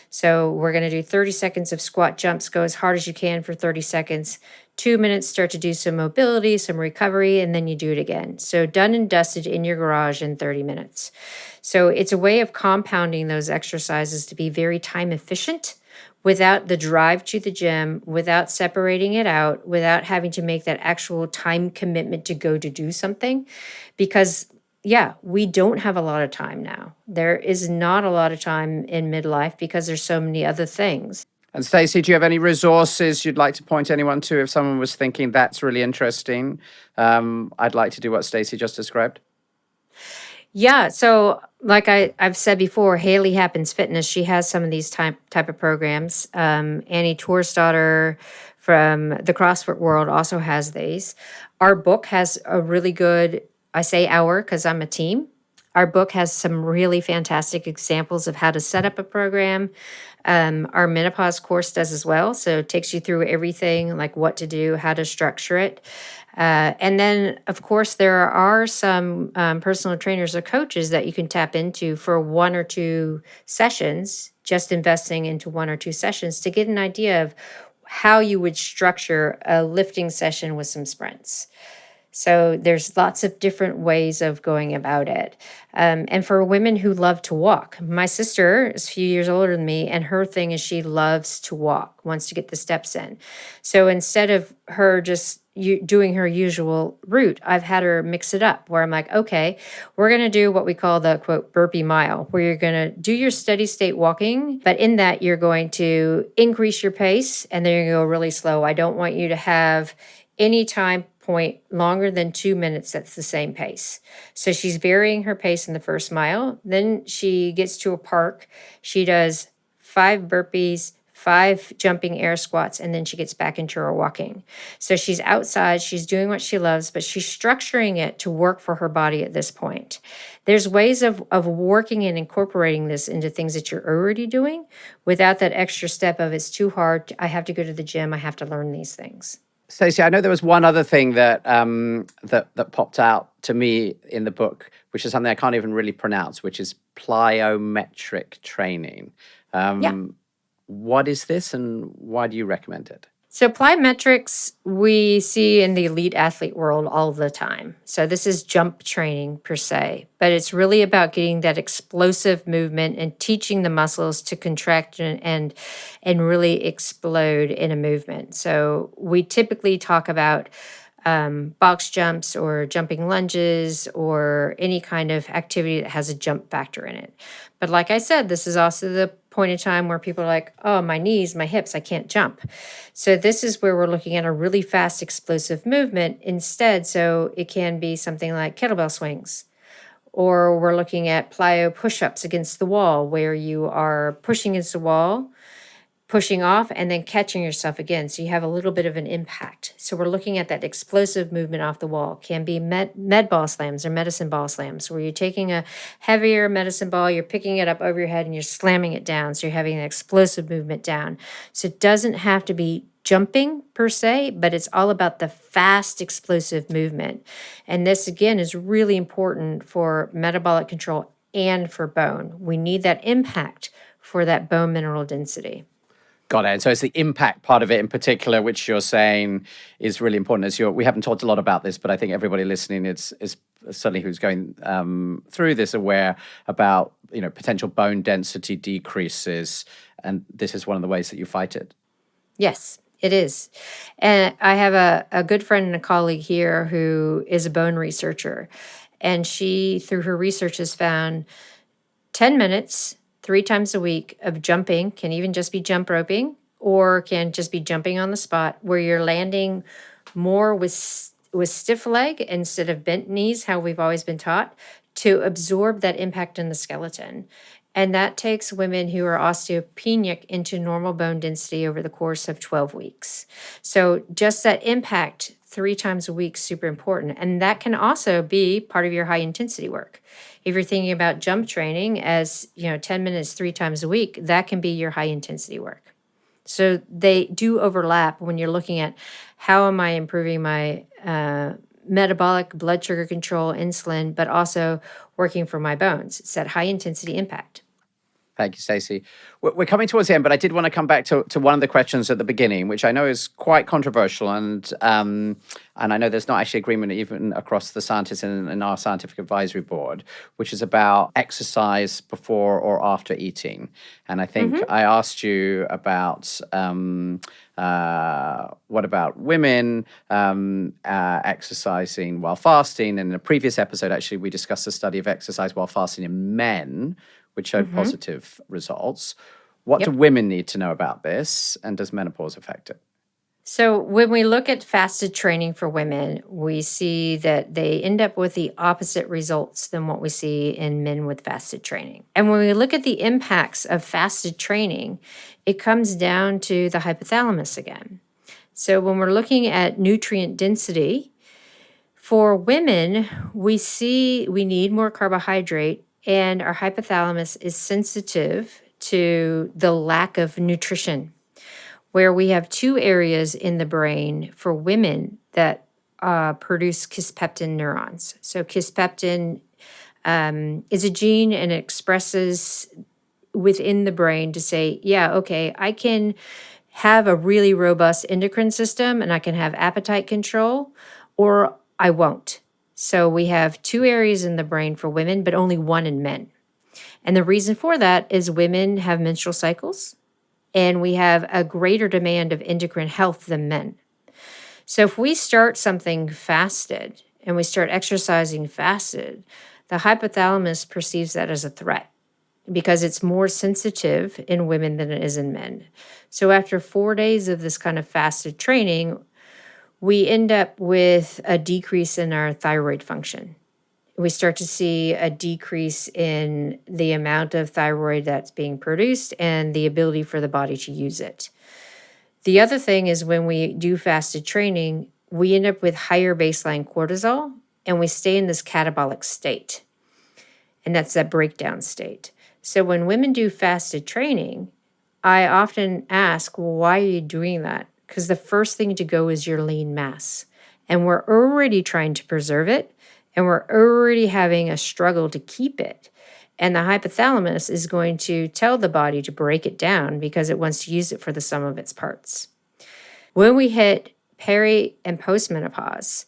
So we're going to do 30 seconds of squat jumps, go as hard as you can for 30 seconds. 2 minutes, start to do some mobility, some recovery, and then you do it again. So done and dusted in your garage in 30 minutes. So it's a way of compounding those exercises to be very time efficient without the drive to the gym, without separating it out, without having to make that actual time commitment to go to do something. Because yeah, we don't have a lot of time now. There is not a lot of time in midlife because there's so many other things. And Stacy, do you have any resources you'd like to point anyone to if someone was thinking that's really interesting? I'd like to do what Stacy just described. Yeah, so like I've said before, Haley Happens Fitness, she has some of these type of programs. Annie Torsdottir from the CrossFit world also has these. Our book has a really good, I say our because I'm a team. Our book has some really fantastic examples of how to set up a program. Our menopause course does as well. So it takes you through everything, like what to do, how to structure it. And then, of course, there are some personal trainers or coaches that you can tap into for 1 or 2 sessions, just investing into 1 or 2 sessions to get an idea of how you would structure a lifting session with some sprints. So there's lots of different ways of going about it. And for women who love to walk, my sister is a few years older than me, and her thing is she loves to walk, wants to get the steps in. So instead of her just doing her usual route, I've had her mix it up where I'm like, okay, we're going to do what we call the quote burpee mile, where you're going to do your steady state walking, but in that you're going to increase your pace and then you're going to go really slow. I don't want you to have any time point longer than 2 minutes that's the same pace. So she's varying her pace in the first mile. Then she gets to a park. She does 5 burpees, 5 jumping air squats, and then she gets back into her walking. So she's outside, she's doing what she loves, but she's structuring it to work for her body at this point. There's ways of working and incorporating this into things that you're already doing without that extra step of it's too hard, I have to go to the gym, I have to learn these things. Stacey, I know there was one other thing that that popped out to me in the book, which is something I can't even really pronounce, which is plyometric training. What is this, and why do you recommend it? So plyometrics we see in the elite athlete world all the time. So this is jump training per se, but it's really about getting that explosive movement and teaching the muscles to contract and really explode in a movement. So we typically talk about box jumps or jumping lunges or any kind of activity that has a jump factor in it. But like I said, this is also the point in time where people are like, oh, my knees, my hips, I can't jump. So this is where we're looking at a really fast, explosive movement instead. So it can be something like kettlebell swings, or we're looking at plyo push-ups against the wall where you are pushing against the wall, pushing off, and then catching yourself again. So you have a little bit of an impact. So we're looking at that explosive movement off the wall. Can be med ball slams or medicine ball slams, where you're taking a heavier medicine ball, you're picking it up over your head and you're slamming it down. So you're having an explosive movement down. So it doesn't have to be jumping per se, but it's all about the fast, explosive movement. And this, again, is really important for metabolic control and for bone. We need that impact for that bone mineral density. Got it. And so it's the impact part of it in particular, which you're saying is really important. We haven't talked a lot about this, but I think everybody listening is certainly who's going through this aware about potential bone density decreases, and this is one of the ways that you fight it. Yes, It is. And I have a good friend and a colleague here who is a bone researcher. And she, through her research, has found 10 minutes, 3 times a week of jumping, can even just be jump roping, or can just be jumping on the spot, where you're landing more with stiff leg instead of bent knees, how we've always been taught, to absorb that impact in the skeleton. And that takes women who are osteopenic into normal bone density over the course of 12 weeks. So just that impact 3 times a week is super important. And that can also be part of your high intensity work. If you're thinking about jump training as, 10 minutes 3 times a week, that can be your high intensity work. So they do overlap when you're looking at how am I improving my metabolic blood sugar control, insulin, but also working for my bones. It's that high intensity impact. Thank you, Stacey. We're coming towards the end, but I did want to come back to one of the questions at the beginning, which I know is quite controversial, and I know there's not actually agreement even across the scientists in our scientific advisory board, which is about exercise before or after eating. And I think I asked you about what about women exercising while fasting? And in a previous episode, actually, we discussed the study of exercise while fasting in men, which showed positive results. What do women need to know about this, and does menopause affect it? So when we look at fasted training for women, we see that they end up with the opposite results than what we see in men with fasted training. And when we look at the impacts of fasted training, it comes down to the hypothalamus again. So when we're looking at nutrient density, for women, we see we need more carbohydrate, and our hypothalamus is sensitive to the lack of nutrition, where we have 2 areas in the brain for women that produce kisspeptin neurons. So kisspeptin is a gene, and it expresses within the brain to say, yeah, okay, I can have a really robust endocrine system and I can have appetite control, or I won't. So we have 2 areas in the brain for women, but only 1 in men. And the reason for that is women have menstrual cycles, and we have a greater demand of endocrine health than men. So if we start something fasted and we start exercising fasted, the hypothalamus perceives that as a threat because it's more sensitive in women than it is in men. So after 4 days of this kind of fasted training, we end up with a decrease in our thyroid function. We start to see a decrease in the amount of thyroid that's being produced and the ability for the body to use it. The other thing is when we do fasted training, we end up with higher baseline cortisol, and we stay in this catabolic state. And that's that breakdown state. So when women do fasted training, I often ask, well, why are you doing that? Because the first thing to go is your lean mass. And we're already trying to preserve it, and we're already having a struggle to keep it. And the hypothalamus is going to tell the body to break it down because it wants to use it for the sum of its parts. When we hit peri and postmenopause,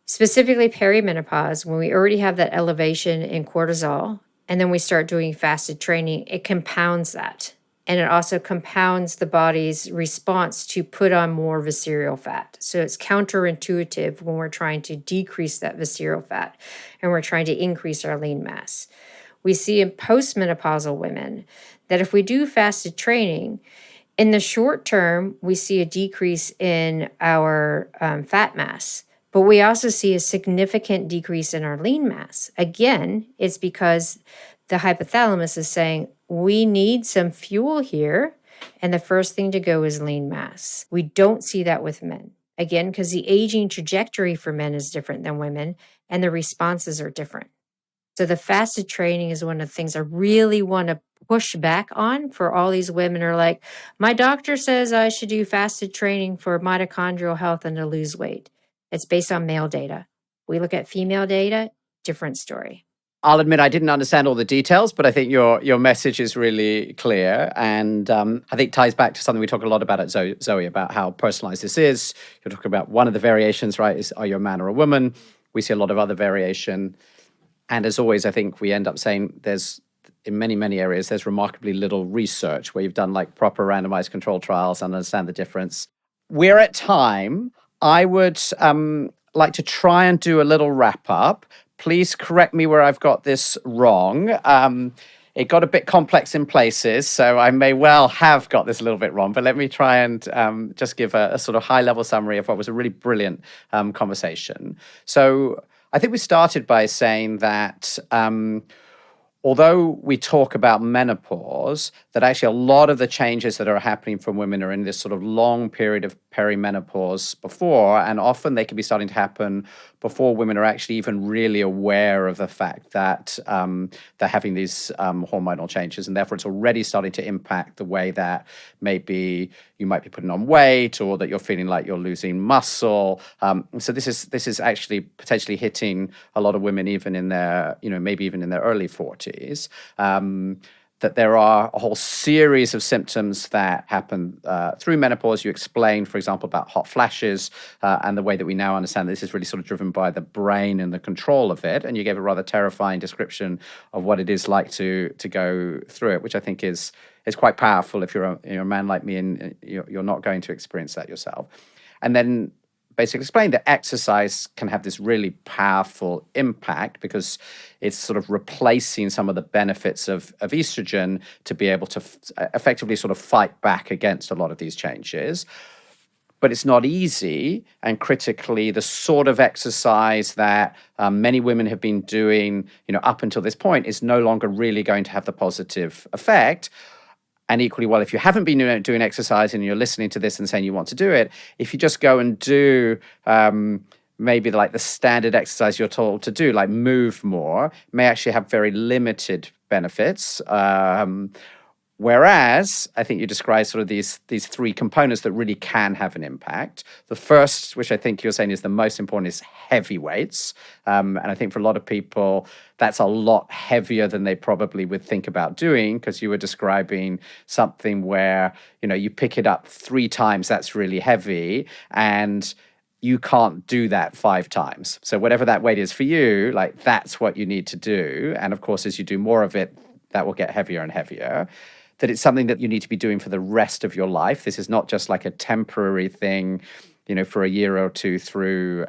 specifically perimenopause, when we already have that elevation in cortisol, and then we start doing fasted training, it compounds that. And it also compounds the body's response to put on more visceral fat. So it's counterintuitive when we're trying to decrease that visceral fat and we're trying to increase our lean mass. We see in postmenopausal women that if we do fasted training, in the short term, we see a decrease in our fat mass, but we also see a significant decrease in our lean mass. Again, it's because the hypothalamus is saying, we need some fuel here, and the first thing to go is lean mass. We don't see that with men. Again, because the aging trajectory for men is different than women, and the responses are different. So the fasted training is one of the things I really want to push back on for all these women who are like, my doctor says I should do fasted training for mitochondrial health and to lose weight. It's based on male data. We look at female data, different story. I'll admit I didn't understand all the details, but I think your message is really clear, and I think ties back to something we talk a lot about at Zoe about how personalized this is. You're talking about one of the variations, right, is are you a man or a woman? We see a lot of other variation. And as always, I think we end up saying in many, many areas, there's remarkably little research where you've done like proper randomized control trials and understand the difference. We're at time. I would like to try and do a little wrap up. Please correct me where I've got this wrong. It got a bit complex in places, so I may well have got this a little bit wrong, but let me try and just give a sort of high-level summary of what was a really brilliant conversation. So I think we started by saying that although we talk about menopause, that actually a lot of the changes that are happening from women are in this sort of long period of perimenopause before, and often they can be starting to happen before women are actually even really aware of the fact that they're having these hormonal changes, and therefore it's already starting to impact the way that maybe you might be putting on weight or that you're feeling like you're losing muscle. So this is actually potentially hitting a lot of women even in their, maybe even in their early 40s. That there are a whole series of symptoms that happen through menopause. You explained, for example, about hot flashes and the way that we now understand this is really sort of driven by the brain and the control of it. And you gave a rather terrifying description of what it is like to go through it, which I think is quite powerful if you're a man like me and you're not going to experience that yourself. And then basically explained that exercise can have this really powerful impact because it's sort of replacing some of the benefits of estrogen to be able to effectively sort of fight back against a lot of these changes. But it's not easy, and critically, the sort of exercise that many women have been doing, up until this point is no longer really going to have the positive effect. And equally well, if you haven't been doing exercise and you're listening to this and saying you want to do it, if you just go and do maybe like the standard exercise you're told to do, like move more, may actually have very limited benefits. Whereas I think you described sort of these three components that really can have an impact. The first, which I think you're saying is the most important, is heavy weights. And I think for a lot of people, that's a lot heavier than they probably would think about doing, because you were describing something where, you pick it up 3 times, that's really heavy. And you can't do that 5 times. So whatever that weight is for you, like that's what you need to do. And of course, as you do more of it, that will get heavier and heavier. That it's something that you need to be doing for the rest of your life. This is not just like a temporary thing, for a year or two through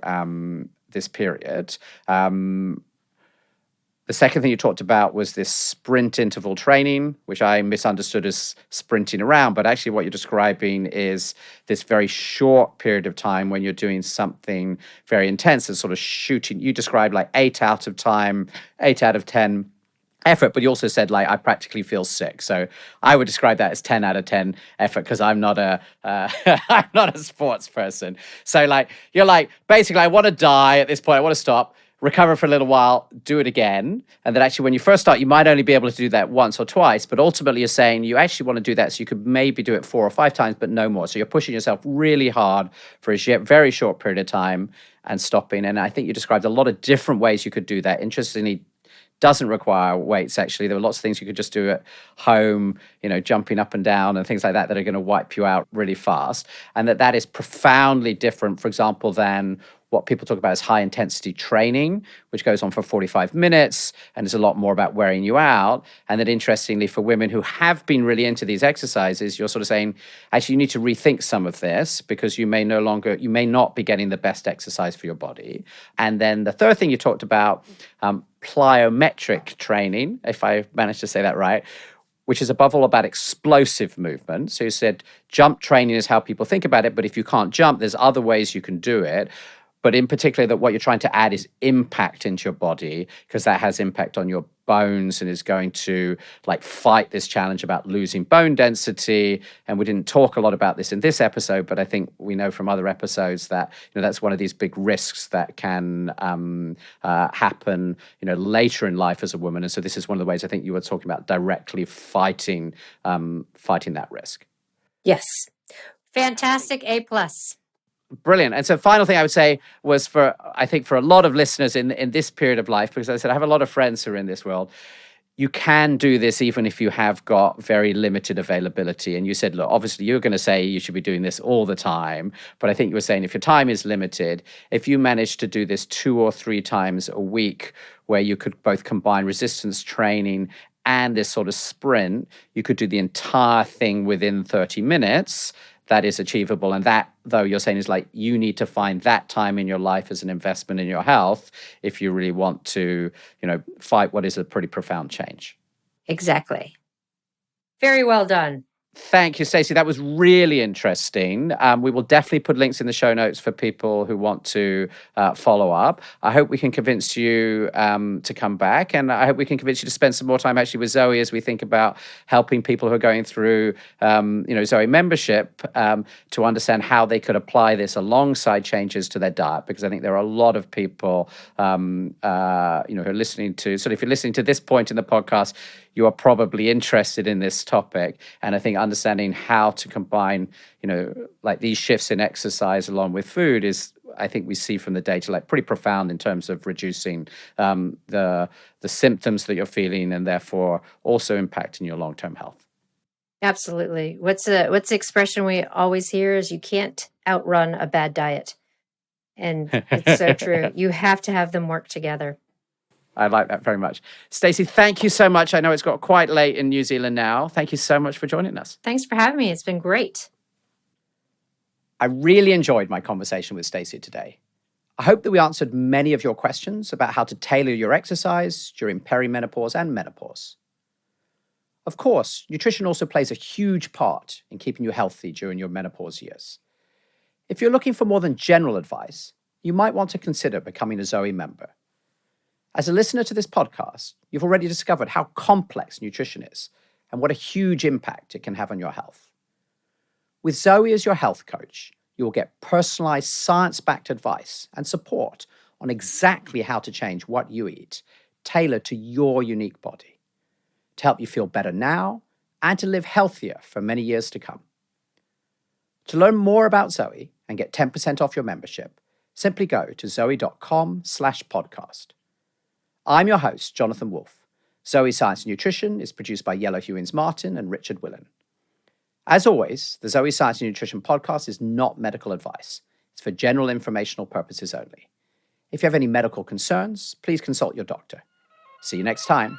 this period. The second thing you talked about was this sprint interval training, which I misunderstood as sprinting around. But actually what you're describing is this very short period of time when you're doing something very intense and sort of shooting. You described like 8 out of 10 effort, but you also said like I practically feel sick. So I would describe that as 10 out of 10 effort because I'm not a I'm not a sports person. So like you're like basically I want to die at this point. I want to stop, recover for a little while, do it again. And then actually when you first start, you might only be able to do that once or twice, but ultimately you're saying you actually want to do that so you could maybe do it 4 or 5 times, but no more. So you're pushing yourself really hard for a very short period of time and stopping. And I think you described a lot of different ways you could do that. Interestingly, doesn't require weights, actually. There are lots of things you could just do at home, jumping up and down and things like that are going to wipe you out really fast. And that is profoundly different, for example, than what people talk about as high-intensity training, which goes on for 45 minutes and is a lot more about wearing you out. And that interestingly, for women who have been really into these exercises, you're sort of saying, actually, you need to rethink some of this because you may not be getting the best exercise for your body. And then the third thing you talked about, plyometric training, if I managed to say that right, which is above all about explosive movement. So you said jump training is how people think about it, but if you can't jump, there's other ways you can do it. But in particular, that what you're trying to add is impact into your body, because that has impact on your bones and is going to like fight this challenge about losing bone density. And we didn't talk a lot about this in this episode, but I think we know from other episodes that that's one of these big risks that can happen later in life as a woman. And so this is one of the ways I think you were talking about directly fighting that risk. Yes. Fantastic. A+. Brilliant. And so final thing I would say was I think for a lot of listeners in this period of life, because as I said, I have a lot of friends who are in this world, you can do this even if you have got very limited availability. And you said, look, obviously you're going to say you should be doing this all the time. But I think you were saying if your time is limited, if you manage to do this 2 or 3 times a week, where you could both combine resistance training and this sort of sprint, you could do the entire thing within 30 minutes. That is achievable. And that, though, you're saying is like, you need to find that time in your life as an investment in your health if you really want to, fight what is a pretty profound change. Exactly. Very well done. Thank you, Stacey. That was really interesting. We will definitely put links in the show notes for people who want to follow up. I hope we can convince you to come back, and I hope we can convince you to spend some more time actually with Zoe as we think about helping people who are going through, Zoe membership to understand how they could apply this alongside changes to their diet. Because I think there are a lot of people, who are listening to. So if you're listening to this point in the podcast, you are probably interested in this topic. And I think understanding how to combine, like these shifts in exercise along with food is, I think we see from the data, like pretty profound in terms of reducing the symptoms that you're feeling and therefore also impacting your long-term health. Absolutely. What's the expression we always hear is you can't outrun a bad diet. And it's so true. You have to have them work together. I like that very much. Stacey, thank you so much. I know it's got quite late in New Zealand now. Thank you so much for joining us. Thanks for having me. It's been great. I really enjoyed my conversation with Stacey today. I hope that we answered many of your questions about how to tailor your exercise during perimenopause and menopause. Of course, nutrition also plays a huge part in keeping you healthy during your menopause years. If you're looking for more than general advice, you might want to consider becoming a Zoe member. As a listener to this podcast, you've already discovered how complex nutrition is and what a huge impact it can have on your health. With Zoe as your health coach, you will get personalized science-backed advice and support on exactly how to change what you eat, tailored to your unique body, to help you feel better now and to live healthier for many years to come. To learn more about Zoe and get 10% off your membership, simply go to zoe.com/podcast. I'm your host, Jonathan Wolfe. Zoe Science and Nutrition is produced by Yellow Hewins Martin and Richard Willen. As always, the Zoe Science and Nutrition podcast is not medical advice. It's for general informational purposes only. If you have any medical concerns, please consult your doctor. See you next time.